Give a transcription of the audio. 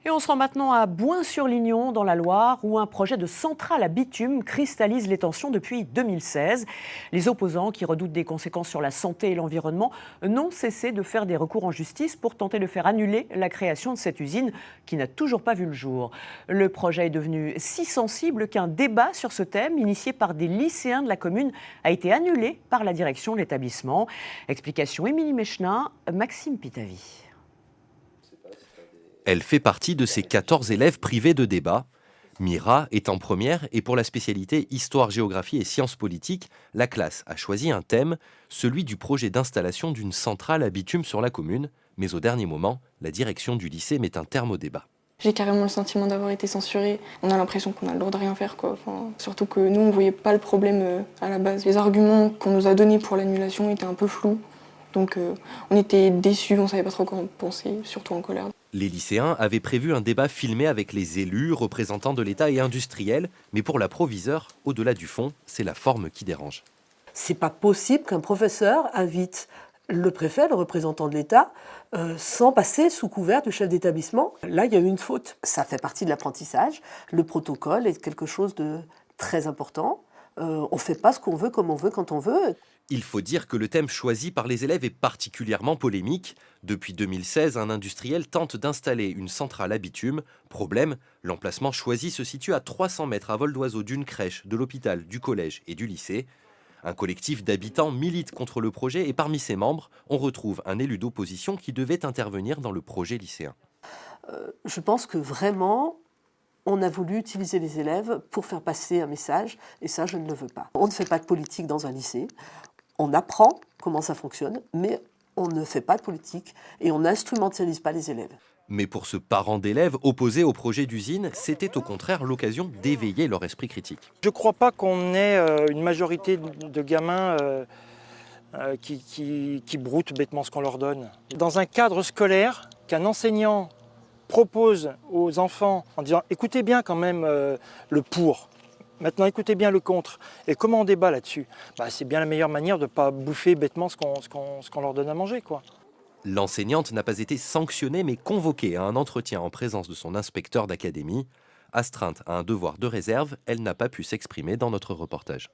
Et on se rend maintenant à Bouin-sur-Lignon, dans la Loire, où un projet de centrale à bitume cristallise les tensions depuis 2016. Les opposants, qui redoutent des conséquences sur la santé et l'environnement, n'ont cessé de faire des recours en justice pour tenter de faire annuler la création de cette usine qui n'a toujours pas vu le jour. Le projet est devenu si sensible qu'un débat sur ce thème, initié par des lycéens de la commune, a été annulé par la direction de l'établissement. Explication Émilie Mechnin, Maxime Pitavi. Elle fait partie de ces 14 élèves privés de débat. Mira est en première et pour la spécialité Histoire, Géographie et Sciences politiques, la classe a choisi un thème, celui du projet d'installation d'une centrale à bitume sur la commune. Mais au dernier moment, la direction du lycée met un terme au débat. J'ai carrément le sentiment d'avoir été censurée. On a l'impression qu'on a le droit de rien faire, quoi. Enfin, surtout que nous, on ne voyait pas le problème à la base. Les arguments qu'on nous a donnés pour l'annulation étaient un peu flous. Donc on était déçus, on ne savait pas trop quoi penser, surtout en colère. Les lycéens avaient prévu un débat filmé avec les élus, représentants de l'État et industriels. Mais pour la proviseure, au-delà du fond, c'est la forme qui dérange. C'est pas possible qu'un professeur invite le préfet, le représentant de l'État, sans passer sous couvert du chef d'établissement. Là, il y a eu une faute. Ça fait partie de l'apprentissage. Le protocole est quelque chose de très important. On ne fait pas ce qu'on veut, comme on veut, quand on veut. Il faut dire que le thème choisi par les élèves est particulièrement polémique. Depuis 2016, un industriel tente d'installer une centrale à bitume. Problème, l'emplacement choisi se situe à 300 mètres à vol d'oiseau d'une crèche, de l'hôpital, du collège et du lycée. Un collectif d'habitants milite contre le projet et parmi ses membres, on retrouve un élu d'opposition qui devait intervenir dans le projet lycéen. Je pense que vraiment, on a voulu utiliser les élèves pour faire passer un message, et ça, je ne le veux pas. On ne fait pas de politique dans un lycée. On apprend comment ça fonctionne, mais on ne fait pas de politique et on n'instrumentalise pas les élèves. Mais pour ce parent d'élèves opposé au projet d'usine, c'était au contraire l'occasion d'éveiller leur esprit critique. Je ne crois pas qu'on ait une majorité de gamins qui broutent bêtement ce qu'on leur donne. Dans un cadre scolaire, qu'un enseignant propose aux enfants en disant « écoutez bien quand même le pour ». Maintenant, écoutez bien le contre. Et comment on débat là-dessus? C'est bien la meilleure manière de ne pas bouffer bêtement ce qu'on leur donne à manger, quoi. L'enseignante n'a pas été sanctionnée mais convoquée à un entretien en présence de son inspecteur d'académie. Astreinte à un devoir de réserve, elle n'a pas pu s'exprimer dans notre reportage.